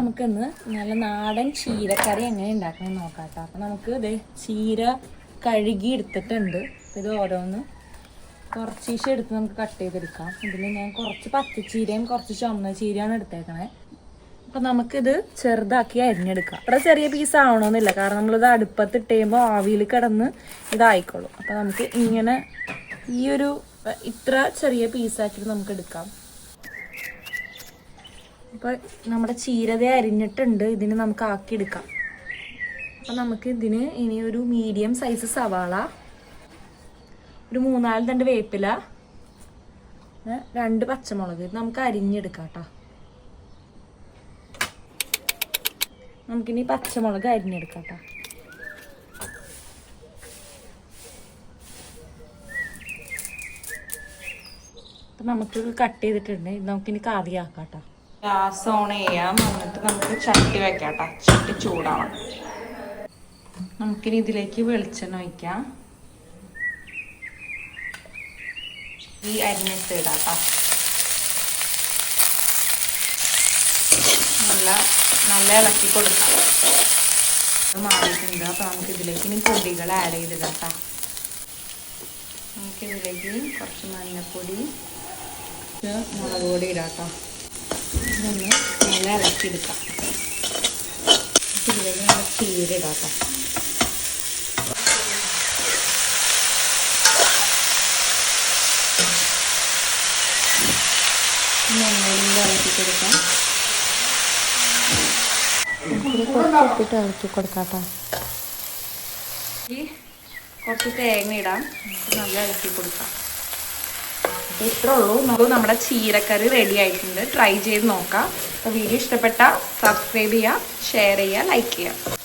നമുക്കിന്ന് നല്ല നാടൻ ചീരക്കറി എങ്ങനെ ഉണ്ടാക്കണം നോക്കാം കേട്ടോ. അപ്പം നമുക്ക് ഇത് ചീര കഴുകി എടുത്തിട്ടുണ്ട്. ഇത് ഓരോന്ന് കുറച്ചീശ എടുത്ത് നമുക്ക് കട്ട് ചെയ്തെടുക്കാം. ഇതിൽ ഞാൻ കുറച്ച് പച്ചച്ചീരയും കുറച്ച് ചുമന്ന ചീരയാണ് എടുത്തേക്കണേ. അപ്പം നമുക്കിത് ചെറുതാക്കി അരിഞ്ഞെടുക്കാം. അത്ര ചെറിയ പീസ് ആവണമെന്നില്ല, കാരണം നമ്മളിത് അടുപ്പത്തിട്ട് കഴിയുമ്പോൾ ആവിയിൽ കിടന്ന് ഇതായിക്കോളും. അപ്പം നമുക്ക് ഇങ്ങനെ ഈ ഒരു ഇത്ര ചെറിയ പീസാക്കിയിട്ട് നമുക്ക് എടുക്കാം. അപ്പോൾ നമ്മുടെ ചീരത അരിഞ്ഞിട്ടുണ്ട്, ഇതിന് നമുക്ക് ആക്കിയെടുക്കാം. അപ്പം നമുക്ക് ഇതിന് ഇനി ഒരു മീഡിയം സൈസ് സവാള, ഒരു 3-4 തണ്ട് വേപ്പില, 2 പച്ചമുളക് നമുക്ക് അരിഞ്ഞെടുക്കാം കേട്ടോ. നമുക്കിനി പച്ചമുളക് അരിഞ്ഞെടുക്കാം കേട്ടോ. അപ്പം നമുക്ക് കട്ട് ചെയ്തിട്ടുണ്ട്. ഇത് നമുക്കിനി കറിയാക്കാം കേട്ടോ. ഗ്യാസ് ഓൺ ചെയ്യാം. എന്നിട്ട് നമുക്ക് ചട്ടി വെക്കാം കേട്ടോ. ചട്ടി ചൂടാവണം. നമുക്കിനി ഇതിലേക്ക് വെളിച്ചെണ്ണ ഒഴിക്കാം. ഈ അരിഞ്ഞിട്ട് ഇടാം കേട്ടോ. നല്ല ഇളക്കി കൊടുക്കാം. മാറിയിട്ടുണ്ട്. അപ്പോൾ നമുക്ക് ഇതിലേക്ക് ഇനി പൊടികൾ ആഡ് ചെയ്തിടാം കേട്ടോ. നമുക്കിതിലേക്ക് കുറച്ച് മഞ്ഞൾപ്പൊടി, മുളക് പൊടി ഇടാം കേട്ടോ. ഇതൊന്ന് നല്ല ഇളക്കിയെടുക്കാം. ഇതിലേക്ക് നല്ല ചീരിടാം കേട്ടോ. ഇളക്കിക്കൊടുക്കാം. കുറച്ചിട്ട് ഇളക്കി കൊടുക്കാം കേട്ടോ. കുറച്ച് തേങ്ങ ഇടാം. നല്ല ഇളക്കി കൊടുക്കാം. ഇത്രേ ഉള്ളൂ. നമുക്ക് നമ്മുടെ ചീരക്കറി റെഡി ആയിട്ടുണ്ട്. ട്രൈ ചെയ്ത് നോക്കാം. അപ്പോൾ വീഡിയോ ഇഷ്ടപ്പെട്ടാൽ സബ്സ്ക്രൈബ് ചെയ്യുക, ഷെയർ ചെയ്യുക, ലൈക്ക് ചെയ്യുക.